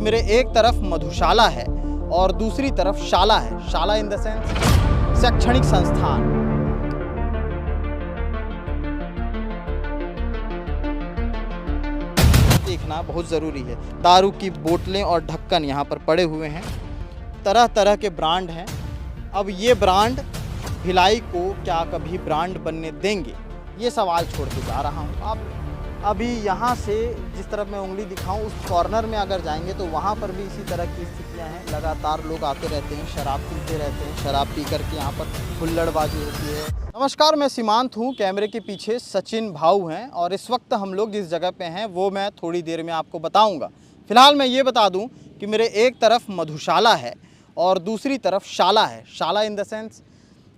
मेरे एक तरफ मधुशाला है और दूसरी तरफ शाला है। शाला इन द सेंस शैक्षणिक संस्थान। देखना बहुत ज़रूरी है। दारू की बोतलें और ढक्कन यहाँ पर पड़े हुए हैं। तरह तरह के ब्रांड हैं। अब ये ब्रांड भिलाई को क्या कभी ब्रांड बनने देंगे, ये सवाल छोड़ के जा रहा हूँ। आप अभी यहाँ से जिस तरफ मैं उंगली दिखाऊं उस कॉर्नर में अगर जाएंगे तो वहाँ पर भी इसी तरह की स्थितियाँ हैं। लगातार लोग आते रहते हैं, शराब पीते रहते हैं, शराब पी करके यहाँ पर हुल्लड़बाजी होती है। नमस्कार, मैं सीमांत हूँ, कैमरे के पीछे सचिन भाऊ हैं और इस वक्त हम लोग जिस जगह पे हैं वो मैं थोड़ी देर में आपको बताऊँगा। फिलहाल मैं ये बता दूँ कि मेरे एक तरफ मधुशाला है और दूसरी तरफ शाला है। शाला इन द सेंस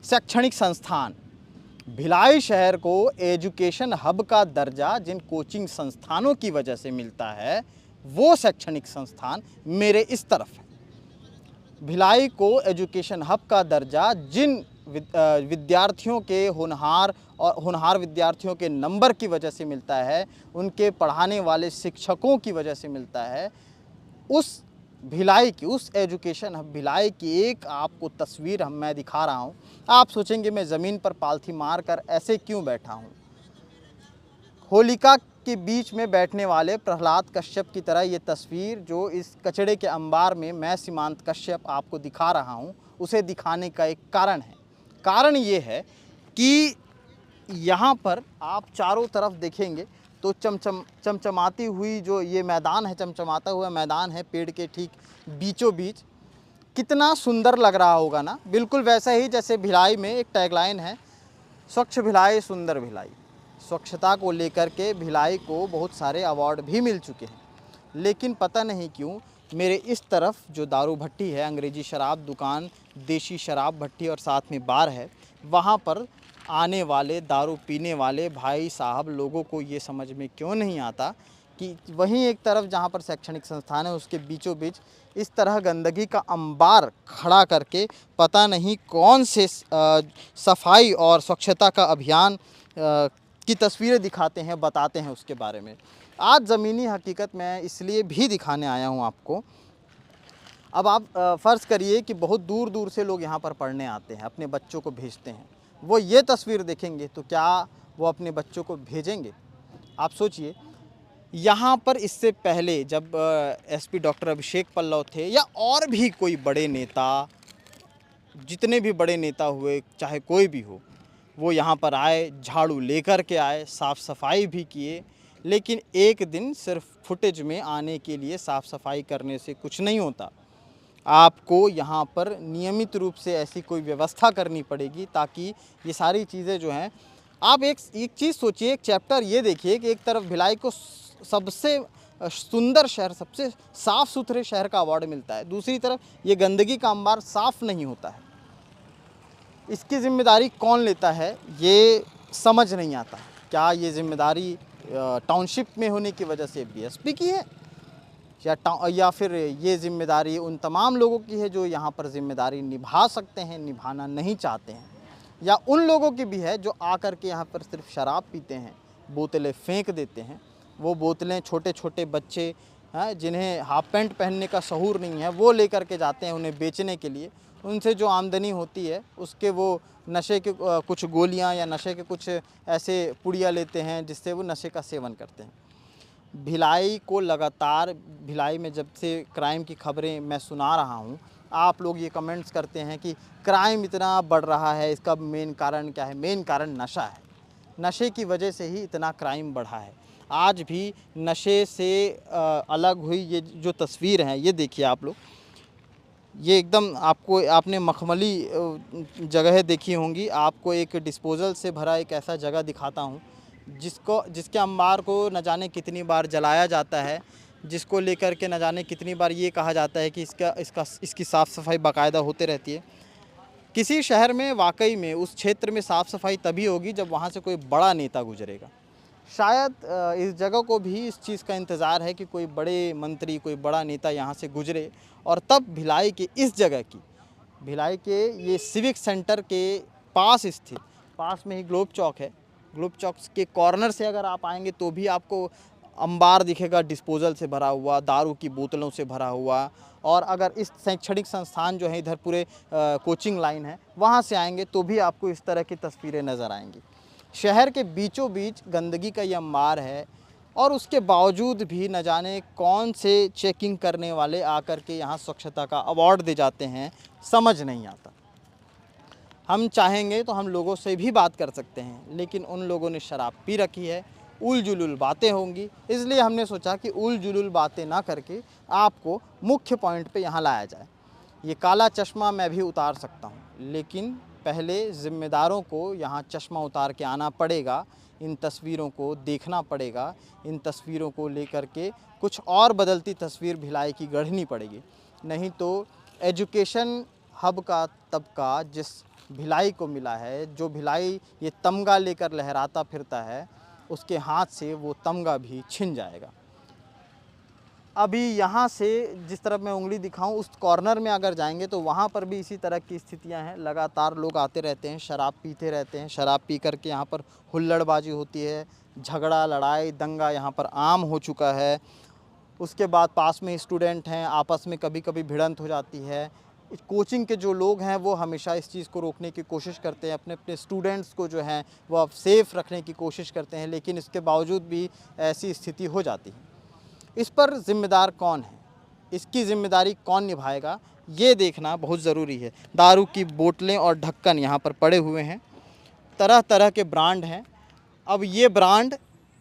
शैक्षणिक संस्थान। भिलाई शहर को एजुकेशन हब का दर्जा जिन कोचिंग संस्थानों की वजह से मिलता है वो शैक्षणिक संस्थान मेरे इस तरफ है। भिलाई को एजुकेशन हब का दर्जा जिन विद्यार्थियों के होनहार विद्यार्थियों के नंबर की वजह से मिलता है, उनके पढ़ाने वाले शिक्षकों की वजह से मिलता है, उस भिलाई की, उस एजुकेशन हब भिलाई की एक आपको तस्वीर मैं दिखा रहा हूँ। आप सोचेंगे मैं ज़मीन पर पालथी मार कर ऐसे क्यों बैठा हूँ। होलिका के बीच में बैठने वाले प्रहलाद कश्यप की तरह ये तस्वीर जो इस कचड़े के अंबार में मैं सीमांत कश्यप आपको दिखा रहा हूँ, उसे दिखाने का एक कारण है। कारण ये है कि यहाँ पर आप चारों तरफ देखेंगे तो चमचमाती हुई जो ये मैदान है, चमचमाता हुआ मैदान है पेड़ के ठीक बीचों बीच। कितना सुंदर लग रहा होगा ना। बिल्कुल वैसा ही जैसे भिलाई में एक टैगलाइन है, स्वच्छ भिलाई सुंदर भिलाई। स्वच्छता को लेकर के भिलाई को बहुत सारे अवार्ड भी मिल चुके हैं, लेकिन पता नहीं क्यों मेरे इस तरफ जो दारू भट्टी है, अंग्रेजी शराब दुकान, देशी शराब भट्टी और साथ में बार है, वहाँ पर आने वाले दारू पीने वाले भाई साहब लोगों को ये समझ में क्यों नहीं आता कि वहीं एक तरफ जहाँ पर शैक्षणिक संस्थान है उसके बीचों बीच इस तरह गंदगी का अंबार खड़ा करके पता नहीं कौन से सफाई और स्वच्छता का अभियान की तस्वीरें दिखाते हैं, बताते हैं उसके बारे में। आज ज़मीनी हकीकत मैं इसलिए भी दिखाने आया हूँ आपको। अब आप फ़र्ज़ करिए कि बहुत दूर दूर से लोग यहाँ पर पढ़ने आते हैं, अपने बच्चों को भेजते हैं। वो ये तस्वीर देखेंगे तो क्या वो अपने बच्चों को भेजेंगे? आप सोचिए। यहाँ पर इससे पहले जब एसपी डॉक्टर अभिषेक पल्लव थे या और भी कोई बड़े नेता, जितने भी बड़े नेता हुए, चाहे कोई भी हो, वो यहाँ पर आए, झाड़ू लेकर के आए, साफ़ सफाई भी किए। लेकिन एक दिन सिर्फ फुटेज में आने के लिए साफ़ सफाई करने से कुछ नहीं होता। आपको यहाँ पर नियमित रूप से ऐसी कोई व्यवस्था करनी पड़ेगी ताकि ये सारी चीज़ें जो हैं, आप एक चीज़ सोचिए, एक चैप्टर ये देखिए कि एक तरफ भिलाई को सबसे सुंदर शहर, सबसे साफ़ सुथरे शहर का अवार्ड मिलता है, दूसरी तरफ ये गंदगी का अंबार साफ़ नहीं होता है। इसकी जिम्मेदारी कौन लेता है ये समझ नहीं आता। क्या ये जिम्मेदारी टाउनशिप में होने की वजह से बीएसपी की है या फिर ये जिम्मेदारी उन तमाम लोगों की है जो यहाँ पर जिम्मेदारी निभा सकते हैं, निभाना नहीं चाहते हैं, या उन लोगों की भी है जो आकर के यहाँ पर सिर्फ शराब पीते हैं, बोतलें फेंक देते हैं। वो बोतलें छोटे छोटे बच्चे हैं जिन्हें हाफ पैंट पहनने का शऊर नहीं है, वो लेकर के जाते हैं उन्हें बेचने के लिए। उनसे जो आमदनी होती है उसके वो नशे के कुछ गोलियाँ या नशे के कुछ ऐसे पुड़िया लेते हैं जिससे वो नशे का सेवन करते हैं। भिलाई को लगातार, भिलाई में जब से क्राइम की खबरें मैं सुना रहा हूँ, आप लोग ये कमेंट्स करते हैं कि क्राइम इतना बढ़ रहा है, इसका मेन कारण क्या है? मेन कारण नशा है। नशे की वजह से ही इतना क्राइम बढ़ा है। आज भी नशे से अलग हुई ये जो तस्वीर है, ये देखिए आप लोग, ये एकदम आपने मखमली जगह देखी होंगी। आपको एक डिस्पोजल से भरा एक ऐसा जगह दिखाता हूँ जिसके अंबार को न जाने कितनी बार जलाया जाता है, जिसको लेकर के न जाने कितनी बार ये कहा जाता है कि इसकी साफ़ सफाई बाकायदा होते रहती है। किसी शहर में वाकई में उस क्षेत्र में साफ़ सफाई तभी होगी जब वहाँ से कोई बड़ा नेता गुजरेगा। शायद इस जगह को भी इस चीज़ का इंतज़ार है कि कोई बड़े मंत्री, कोई बड़ा नेता यहाँ से गुजरे और तब भिलाई के इस जगह की, भिलाई के ये सिविक सेंटर के पास स्थित, पास में ही ग्लोब चौक है, ग्लोब चौक के कॉर्नर से अगर आप आएंगे तो भी आपको अंबार दिखेगा डिस्पोजल से भरा हुआ, दारू की बोतलों से भरा हुआ। और अगर इस शैक्षणिक संस्थान जो है इधर पूरे कोचिंग लाइन है, वहाँ से आएंगे तो भी आपको इस तरह की तस्वीरें नज़र आएंगी। शहर के बीचों बीच गंदगी का ये अंबार है और उसके बावजूद भी न जाने कौन से चेकिंग करने वाले आकर के यहाँ स्वच्छता का अवार्ड दे जाते हैं, समझ नहीं आता। हम चाहेंगे तो हम लोगों से भी बात कर सकते हैं, लेकिन उन लोगों ने शराब पी रखी है, उल जुलुल बातें होंगी, इसलिए हमने सोचा कि उल जुलुल बातें ना करके आपको मुख्य पॉइंट पे यहाँ लाया जाए। ये काला चश्मा मैं भी उतार सकता हूँ, लेकिन पहले ज़िम्मेदारों को यहाँ चश्मा उतार के आना पड़ेगा, इन तस्वीरों को देखना पड़ेगा, इन तस्वीरों को लेकर के कुछ और बदलती तस्वीर भिलाई की गढ़नी पड़ेगी। नहीं तो एजुकेशन हब का तबका जिस भिलाई को मिला है, जो भिलाई ये तमगा लेकर लहराता फिरता है, उसके हाथ से वो तमगा भी छिन जाएगा। अभी यहाँ से जिस तरफ मैं उंगली दिखाऊं, उस कॉर्नर में अगर जाएंगे तो वहाँ पर भी इसी तरह की स्थितियाँ हैं। लगातार लोग आते रहते हैं, शराब पीते रहते हैं, शराब पी करके यहाँ पर हुल्लड़बाजी होती है, झगड़ा लड़ाई दंगा यहाँ पर आम हो चुका है। उसके बाद पास में स्टूडेंट हैं, आपस में कभी कभी भिड़ंत हो जाती है। कोचिंग के जो लोग हैं वो हमेशा इस चीज़ को रोकने की कोशिश करते हैं, अपने अपने स्टूडेंट्स को जो हैं वो अब सेफ़ रखने की कोशिश करते हैं, लेकिन इसके बावजूद भी ऐसी स्थिति हो जाती है। इस पर ज़िम्मेदार कौन है, इसकी ज़िम्मेदारी कौन निभाएगा, ये देखना बहुत ज़रूरी है। दारू की बोतलें और ढक्कन यहाँ पर पड़े हुए हैं, तरह तरह के ब्रांड हैं। अब ये ब्रांड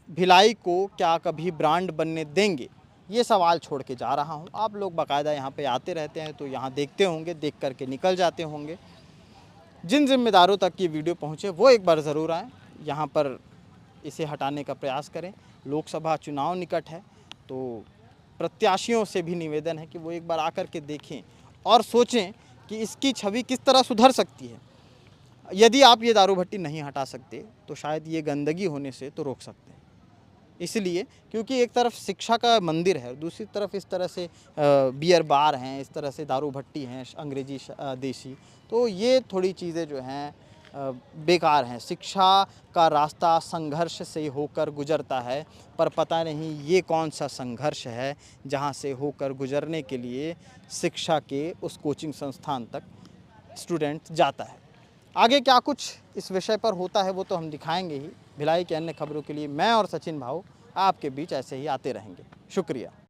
भिलाई को क्या कभी ब्रांड बनने देंगे, ये सवाल छोड़ के जा रहा हूँ। आप लोग बाकायदा यहाँ पे आते रहते हैं तो यहाँ देखते होंगे, देख करके निकल जाते होंगे। जिन जिम्मेदारों तक ये वीडियो पहुँचे वो एक बार ज़रूर आएँ, यहाँ पर इसे हटाने का प्रयास करें। लोकसभा चुनाव निकट है तो प्रत्याशियों से भी निवेदन है कि वो एक बार आकर के देखें और सोचें कि इसकी छवि किस तरह सुधर सकती है। यदि आप ये दारू भट्टी नहीं हटा सकते तो शायद ये गंदगी होने से तो रोक सकते हैं। इसलिए क्योंकि एक तरफ शिक्षा का मंदिर है, दूसरी तरफ इस तरह से बियर बार हैं, इस तरह से दारू भट्टी हैं अंग्रेजी देसी, तो ये थोड़ी चीज़ें जो हैं बेकार हैं। शिक्षा का रास्ता संघर्ष से होकर गुजरता है, पर पता नहीं ये कौन सा संघर्ष है जहाँ से होकर गुजरने के लिए शिक्षा के उस कोचिंग संस्थान तक स्टूडेंट जाता है। आगे क्या कुछ इस विषय पर होता है वो तो हम दिखाएंगे ही। भिलाई की अन्य खबरों के लिए मैं और सचिन भाऊ आपके बीच ऐसे ही आते रहेंगे। शुक्रिया।